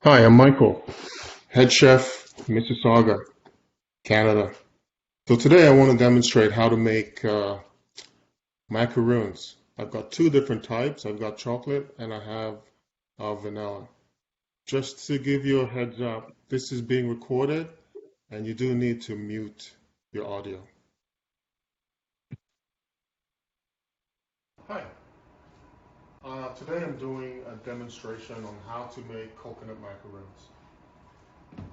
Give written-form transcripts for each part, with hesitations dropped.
Hi, I'm Michael, head chef, Mississauga, Canada. So today I want to demonstrate how to make macaroons. I've got two different types. I've got chocolate and I have vanilla. Just to give you a heads up, this is being recorded and you do need to mute your audio. Hi, today I'm doing a demonstration on how to make coconut macaroons.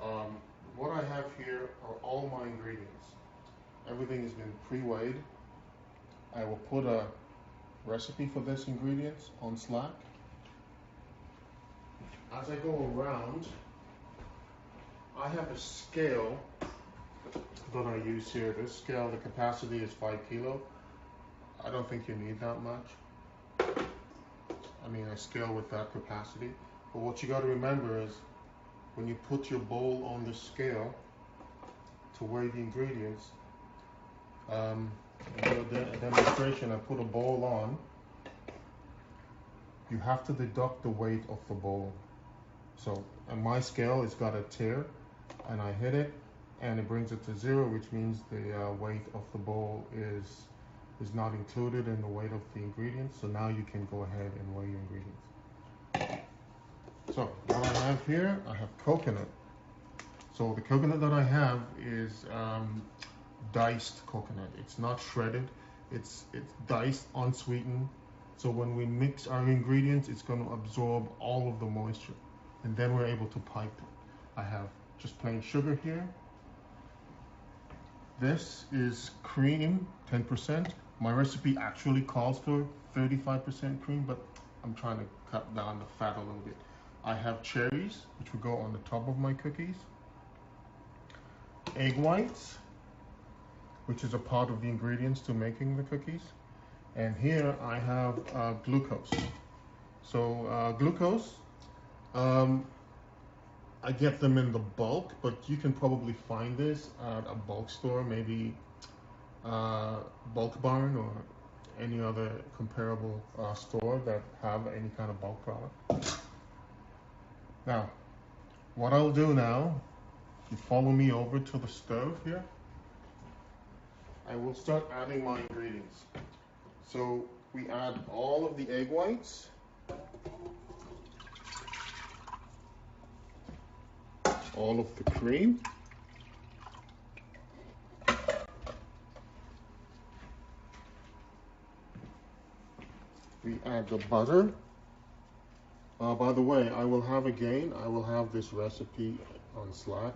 Um, what I have here are all my ingredients. Everything has been pre-weighed. I will put a recipe for this ingredients on Slack. As I go around, I have a scale that I use here. This scale, the capacity is 5 kilo. I don't think you need that much. I mean, a scale with that capacity. But what you got to remember is when you put your bowl on the scale to weigh the ingredients, in a demonstration, I put a bowl on. You have to deduct the weight of the bowl. So on my scale, it's got a tear, and I hit it, and it brings it to 0, which means the weight of the bowl is not included in the weight of the ingredients. So now you can go ahead and weigh your ingredients. So what I have here, I have coconut. So the coconut that I have is diced coconut. It's not shredded. It's diced, unsweetened. So when we mix our ingredients, it's going to absorb all of the moisture, and then we're able to pipe it. I have just plain sugar here. This is cream, 10%. My recipe actually calls for 35% cream, but I'm trying to cut down the fat a little bit. I have cherries, which will go on the top of my cookies. Egg whites, which is a part of the ingredients to making the cookies. And here I have glucose. So glucose, I get them in the bulk, but you can probably find this at a bulk store, maybe Bulk Barn or any other comparable store that have any kind of bulk product. Now, what I'll do now, if you follow me over to the stove here, I will start adding my ingredients. So we add all of the egg whites, all of the cream, we add the butter. By the way, I will have this recipe on Slack.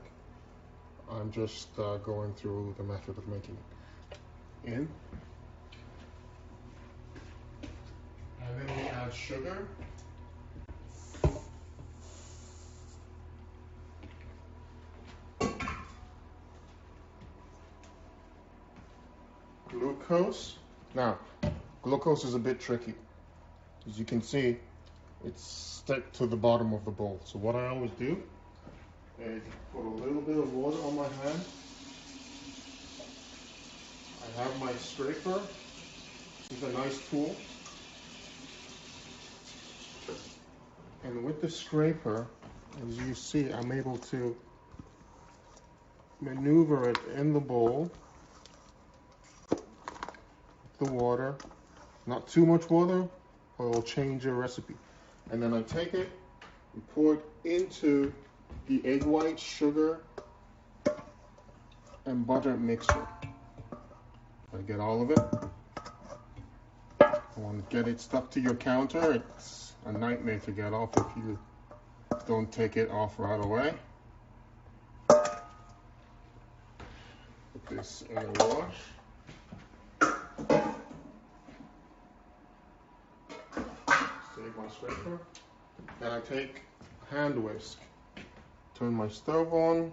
I'm just going through the method of making it. And then we add sugar. Glucose. Now, glucose is a bit tricky. As you can see, it's stuck to the bottom of the bowl. So what I always do is put a little bit of water on my hand. I have my scraper. This is a nice tool. And with the scraper, as you see, I'm able to maneuver it in the bowl. The water, not too much water, or it'll change your recipe. And then I take it and pour it into the egg white, sugar, and butter mixture. I get all of it. I want to get it stuck to your counter. It's a nightmare to get off if you don't take it off right away. Put this in the wash. Save my scraper. Then I take a hand whisk. Turn my stove on.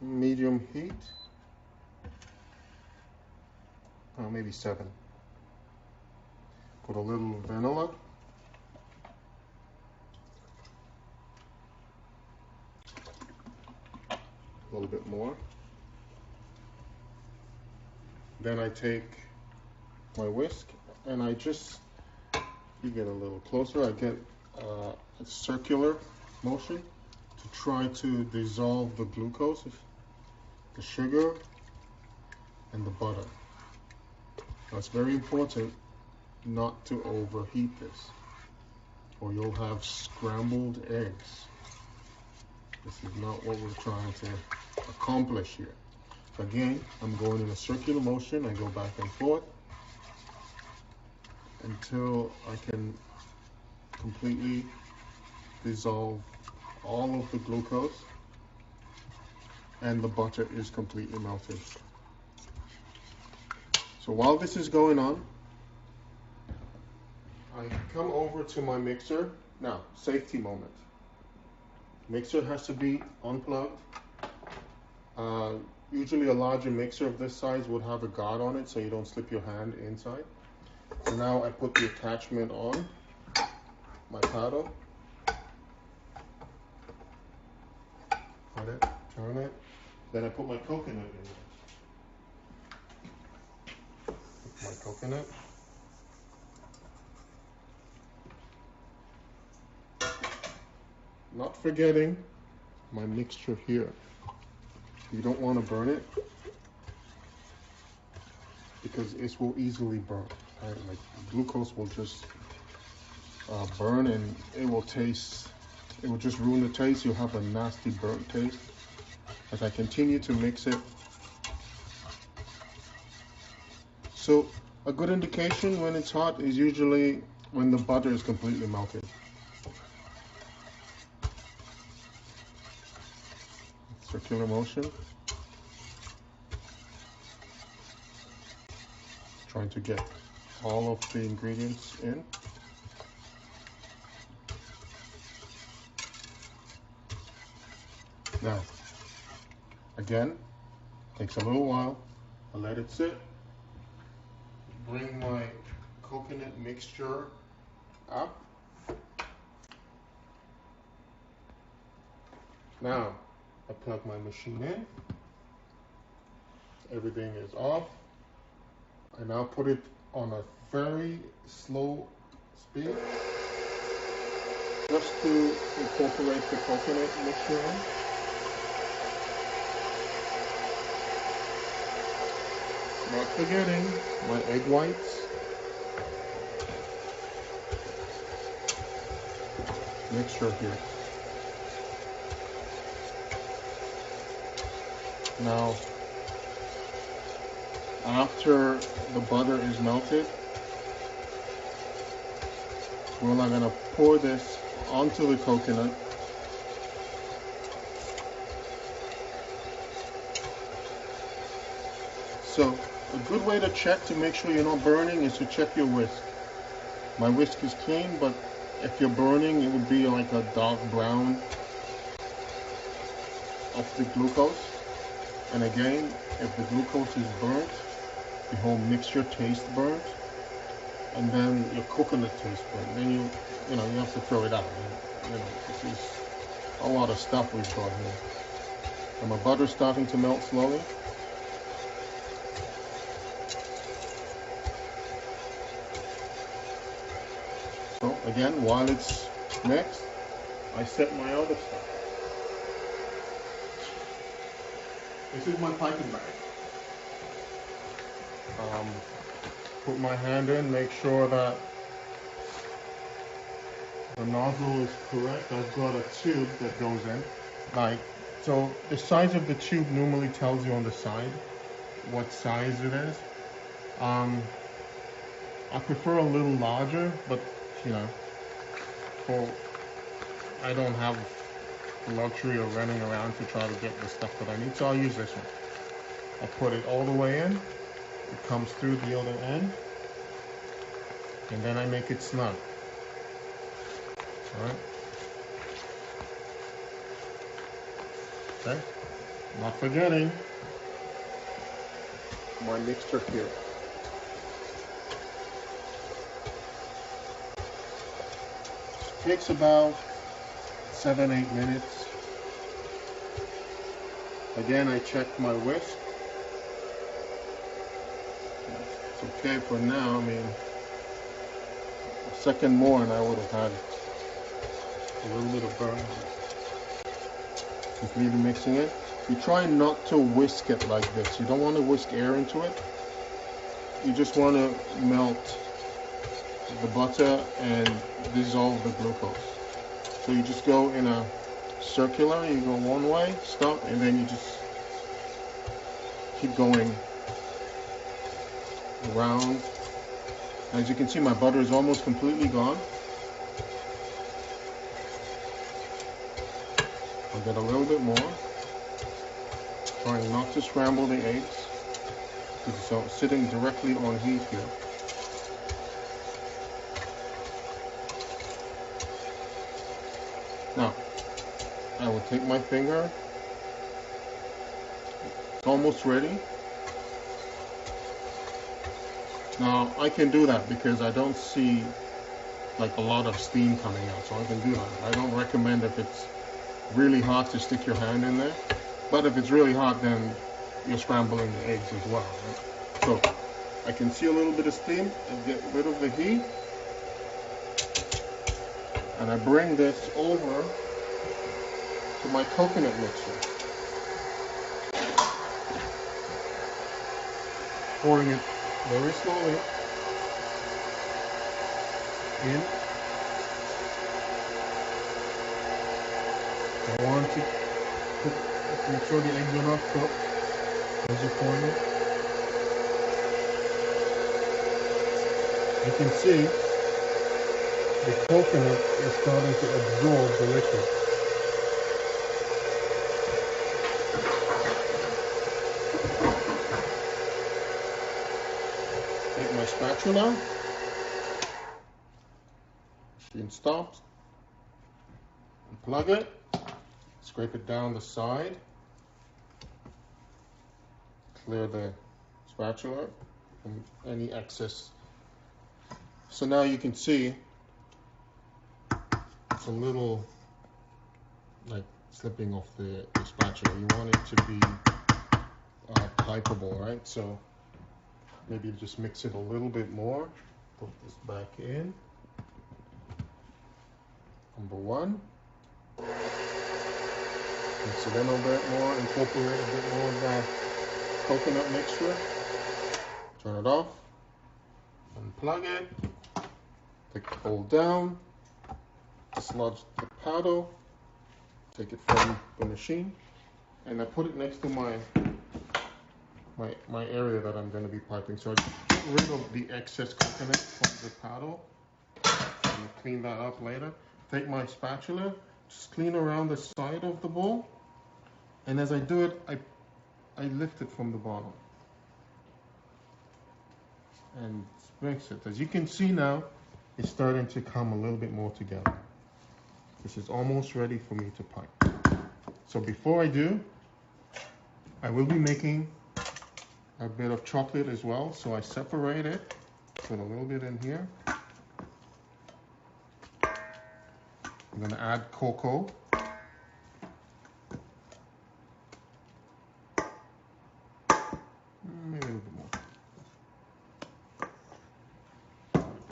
Medium heat. Maybe 7. Put a little vanilla. A little bit more. Then I take my whisk and I just, you get a little closer, I get a circular motion to try to dissolve the glucose, the sugar, and the butter. Now it's very important not to overheat this, or you'll have scrambled eggs. This is not what we're trying to accomplish here. Again, I'm going in a circular motion. I go back and forth until I can completely dissolve all of the glucose and the butter is completely melted. So while this is going on, I come over to my mixer. Now, safety moment. Mixer has to be unplugged. Usually a larger mixer of this size would have a guard on it so you don't slip your hand inside. So now I put the attachment on my paddle. Put it, turn it. Then I put my coconut in it. Put my coconut. Not forgetting my mixture here. You don't want to burn it because it will easily burn. Right? Like glucose will just burn and it will taste. It will just ruin the taste. You'll have a nasty burnt taste. As I continue to mix it. So a good indication when it's hot is usually when the butter is completely melted. Circular motion. Trying to get all of the ingredients in. Now, again, takes a little while. I let it sit. Bring my coconut mixture up. Now, I plug my machine in. Everything is off. I now put it on a very slow speed just to incorporate the coconut mixture in. Not forgetting my egg whites. Mixture here. Now, after the butter is melted, we're now gonna pour this onto the coconut. So, a good way to check to make sure you're not burning is to check your whisk. My whisk is clean, but if you're burning, it would be like a dark brown of the glucose. And again, if the glucose is burnt, the whole mixture tastes burnt, and then your coconut tastes burnt. Then you have to throw it out. This is a lot of stuff we've got here. And my butter's starting to melt slowly. So again, while it's mixed, I set my other stuff. This is my piping bag. Put my hand in, make sure that the nozzle is correct. I've got a tube that goes in. So the size of the tube normally tells you on the side what size it is. I prefer a little larger, but I don't have the luxury of running around to try to get the stuff that I need, so I'll use this one. I put it all the way in. It comes through the other end, and then I make it snug. All right. Okay. Not forgetting my mixture here. It takes about 7-8 minutes. Again, I checked my whisk. It's okay for now. I mean, a second more and I would have had a little bit of burn. Just leave it mixing it. You try not to whisk it like this. You don't want to whisk air into it. You just want to melt the butter and dissolve the glucose. So you just go in a circular, you go one way, stop, and then you just keep going around. As you can see, my butter is almost completely gone. I'll get a little bit more. Trying not to scramble the eggs, because it's sitting directly on heat here. Now, I will take my finger. It's almost ready. Now, I can do that because I don't see like a lot of steam coming out, so I can do that. I don't recommend if it's really hot to stick your hand in there. But if it's really hot, then you're scrambling the eggs as well, right? So I can see a little bit of steam and get rid of the heat. And I bring this over to my coconut mixture. Pouring it very slowly in. I want to make sure the eggs are not cooked as you're pouring it. You can see the coconut is starting to absorb the liquid. Take my spatula, machine stops, unplug it, scrape it down the side, clear the spatula from any excess. So now you can see it's a little like slipping off the spatula. You want it to be pipeable, right? So maybe just mix it a little bit more. Put this back in. Number one. Mix it in a bit more, incorporate a bit more of that coconut mixture. Turn it off. Unplug it. Take the bowl down. Dislodge the paddle. Take it from the machine. And I put it next to my area that I'm going to be piping. So I get rid of the excess coconut from the paddle. And clean that up later. Take my spatula, just clean around the side of the bowl. And as I do it, I lift it from the bottom. And mix it. As you can see now, it's starting to come a little bit more together. This is almost ready for me to pipe. So before I do, I will be making a bit of chocolate as well. So I separate it, put a little bit in here. I'm going to add cocoa. Maybe a little bit more.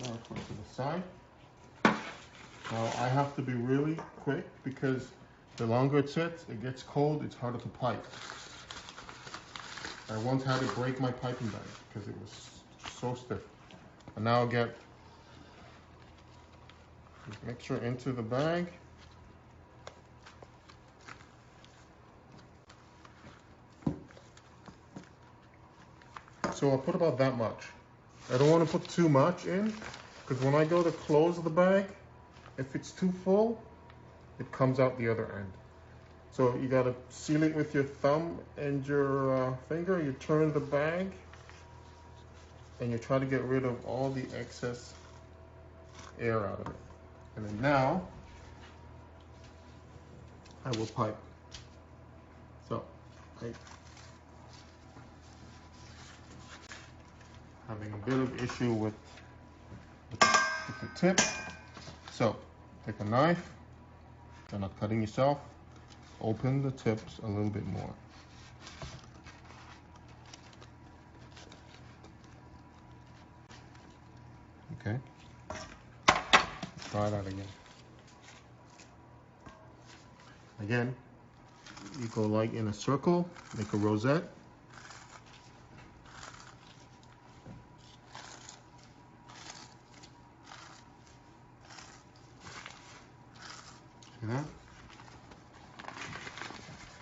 Now put it to the side. Now I have to be really quick because the longer it sits, it gets cold, it's harder to pipe. I once had to break my piping bag because it was so stiff. And now I'll get this mixture into the bag. So I'll put about that much. I don't want to put too much in because when I go to close the bag, if it's too full, it comes out the other end. So you got to seal it with your thumb and your finger. You turn the bag and you try to get rid of all the excess air out of it. And then now I will pipe. So having a bit of issue with the tip. So take a knife, you're not cutting yourself, open the tips a little bit more. Okay, try that again. Again, you go like in a circle, make a rosette. See that?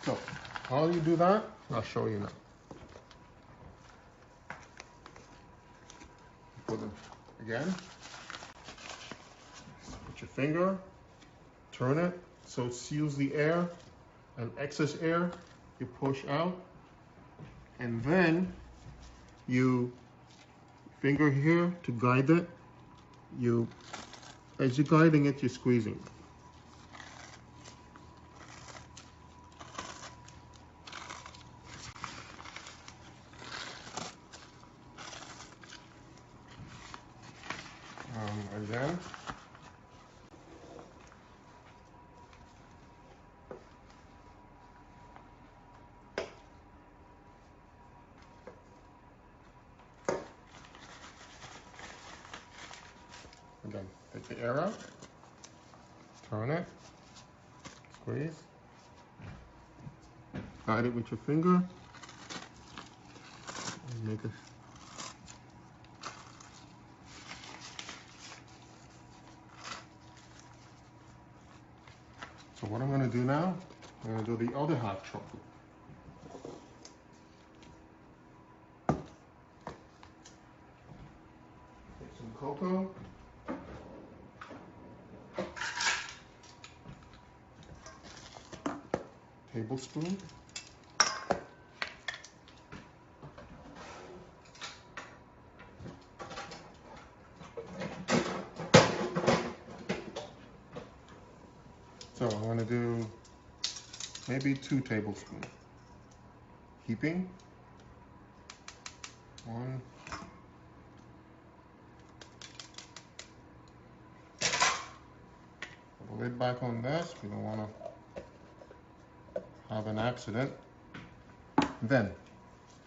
So, how you do that, I'll show you now. Put it again. Put your finger, turn it so it seals the air, and excess air you push out, and then you finger here to guide it. As you're guiding it, you're squeezing. Again. Again, take the air out, turn it, squeeze, guide it with your finger, and make it. So what I'm going to do now, I'm going to do the other hot chocolate. Take some cocoa. Tablespoon. So I'm going to do maybe 2 tablespoons. Heaping. 1. Put the lid back on this. We don't want to have an accident. Then,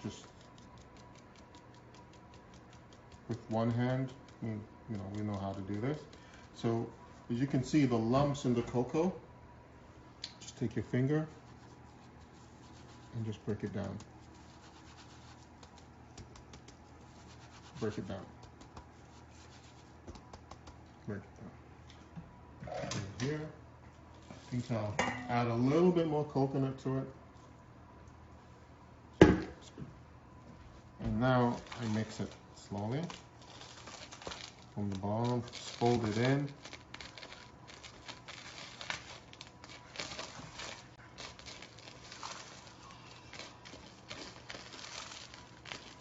just with one hand, we know how to do this. So, as you can see, the lumps in the cocoa, just take your finger and just break it down. Break it down. Break it down. And here, I think I'll add a little bit more coconut to it. And now I mix it slowly from the bottom, fold it in.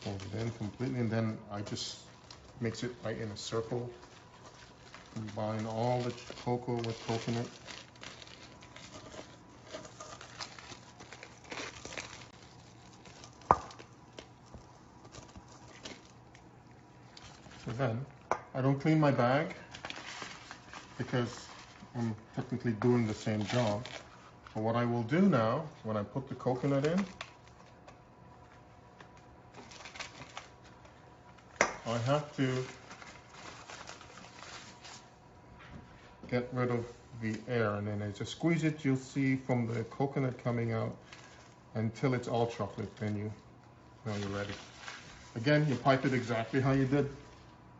Fold it in completely, and then I just mix it right in a circle. Combine all the cocoa with coconut. So then, I don't clean my bag because I'm technically doing the same job. But what I will do now, when I put the coconut in, I have to get rid of the air, and then as you squeeze it, you'll see from the coconut coming out until it's all chocolate. Then you know you're ready. Again, you pipe it exactly how you did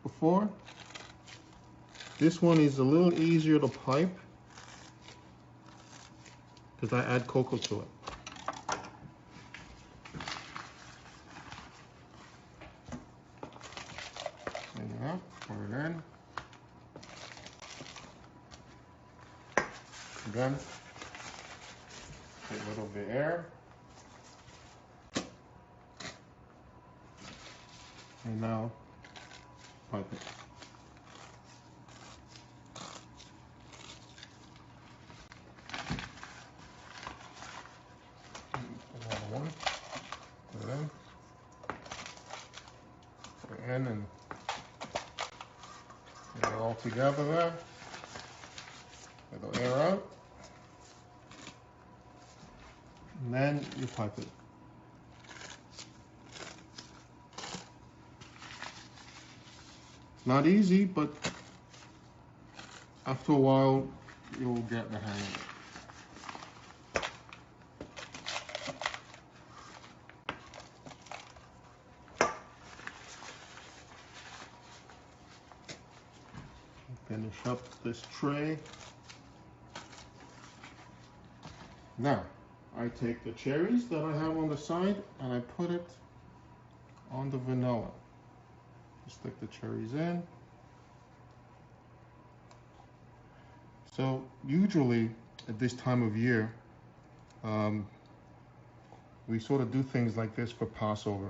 before. This one is a little easier to pipe because I add cocoa to it. There you go, put it in. Again, take a little bit of air. And now pipe it. Another one. Put it in. Put it in and get it all together there. Let the air out. And then you pipe it. Not easy, but after a while, you'll get the hang of it. finish up this tray. Now, I take the cherries that I have on the side and I put it on the vanilla. Stick the cherries in. So usually at this time of year, we sort of do things like this for Passover.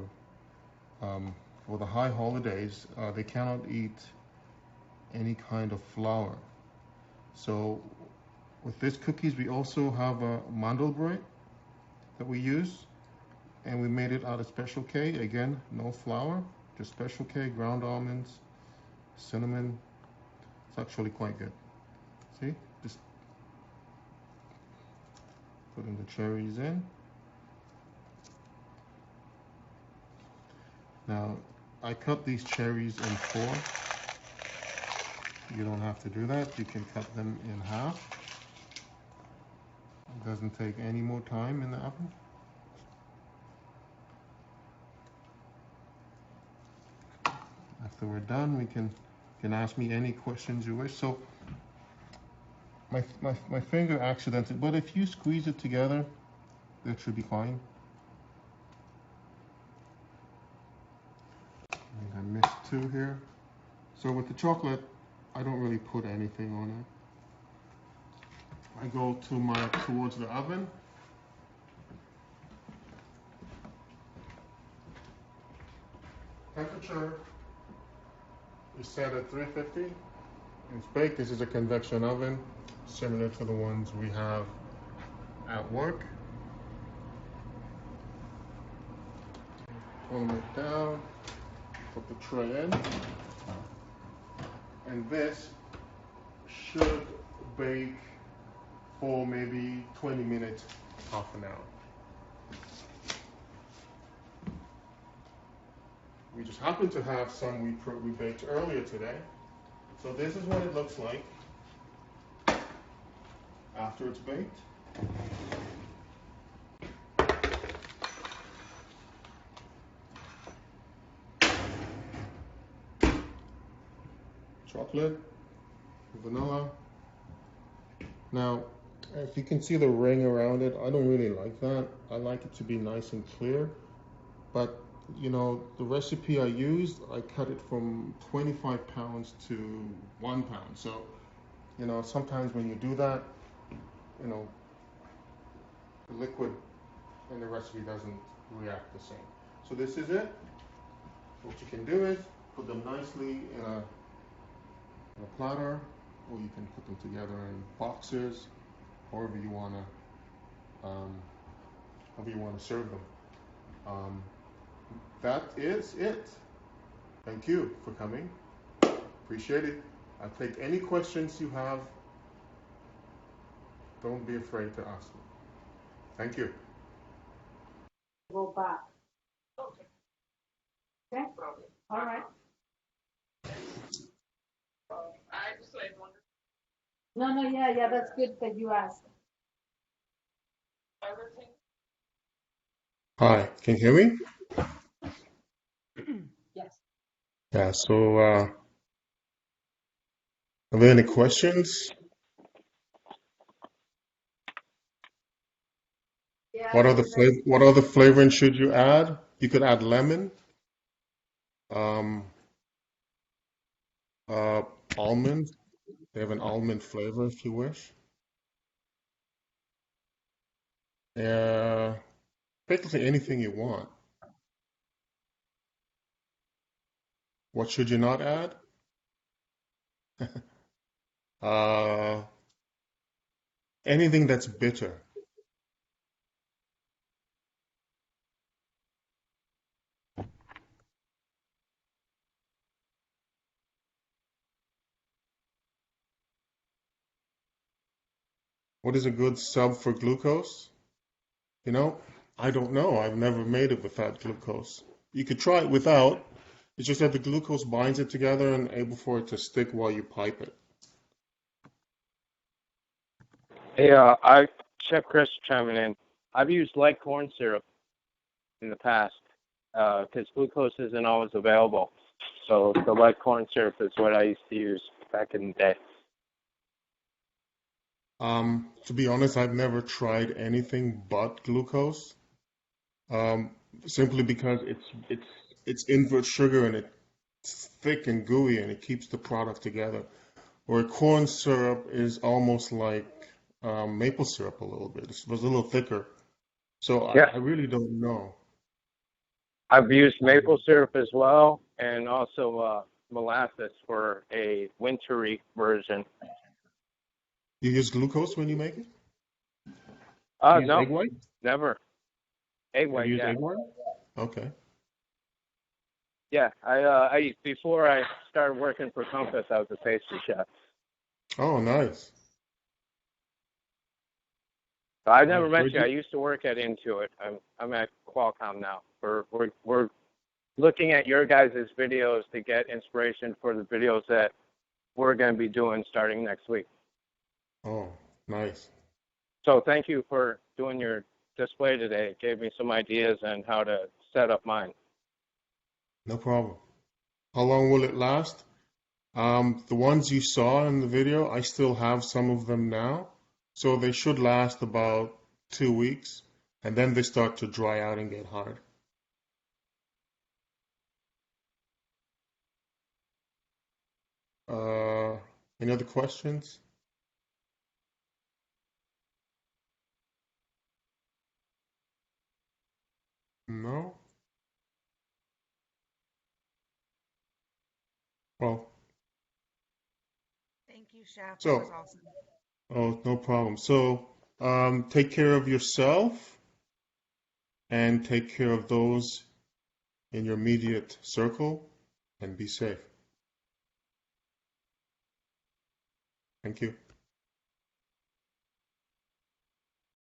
For the high holidays, they cannot eat any kind of flour. So with these cookies, we also have a mandelbrot that we use, and we made it out of Special K. Again, no flour, just Special K, ground almonds, cinnamon. It's actually quite good. See, just putting the cherries in. Now, I cut these cherries in 4. You don't have to do that. You can cut them in half. It doesn't take any more time in the oven. After we're done, you can ask me any questions you wish. So my finger accidented, but if you squeeze it together, that should be fine. I think I missed 2 here. So with the chocolate, I don't really put anything on it. I go towards the oven. Temperature is set at 350. It's baked. This is a convection oven, similar to the ones we have at work. Pull it down, put the tray in, and this should bake for maybe 20 minutes, half an hour. We just happen to have some we baked earlier today. So this is what it looks like after it's baked. Chocolate, vanilla. Now, if you can see the ring around it, I don't really like that. I like it to be nice and clear. But, you know, the recipe I used, I cut it from 25 pounds to 1 pound. So, you know, sometimes when you do that, you know, the liquid in the recipe doesn't react the same. So this is it. What you can do is put them nicely in a platter, or you can put them together in boxes, however you wanna serve them. That is it. Thank you for coming. Appreciate it. I'll take any questions you have. Don't be afraid to ask me. Thank you. Go back. Okay. All right. I just like wonder No, yeah, that's good that you asked. everything. Hi, can you hear me? Yes. Yeah, so are there any questions? Yeah. What other flavoring should you add? You could add lemon, um, almond. They have an almond flavor if you wish. Basically anything you want. What should you not add? Uh, anything that's bitter. What is a good sub for glucose? You know, I don't know. I've never made it without glucose. You could try it without. It's just that the glucose binds it together and able for it to stick while you pipe it. Hey, Chef Chris chiming in. I've used light corn syrup in the past because glucose isn't always available. So the light corn syrup is what I used to use. back in the day. To be honest, I've never tried anything but glucose. Um, Simply because it's invert sugar and it's thick and gooey and it keeps the product together. Where corn syrup is almost like maple syrup a little bit. It was a little thicker. So Yeah, I really don't know. I've used maple syrup as well, and also molasses for a wintry version. You use glucose when you make it? You use No, egg white? never. Egg Have white, you used yeah. egg white? Okay. Yeah, I before I started working for Compass, I was a pastry chef. Oh, nice. So I never Nice. met Where'd you. I you? used to work at Intuit. I'm at Qualcomm now. We're looking at your guys' videos to get inspiration for the videos that we're going to be doing starting next week. Oh, nice. So thank you for doing your display today. It gave me some ideas on how to set up mine. No problem. How long will it last? The ones you saw in the video, I still have some of them now. So they should last about 2 weeks, and then they start to dry out and get hard. Uh, any other questions? No? Well, Thank you, Chef. That was so, awesome. oh, no problem. So, take care of yourself and take care of those in your immediate circle and be safe. Thank you.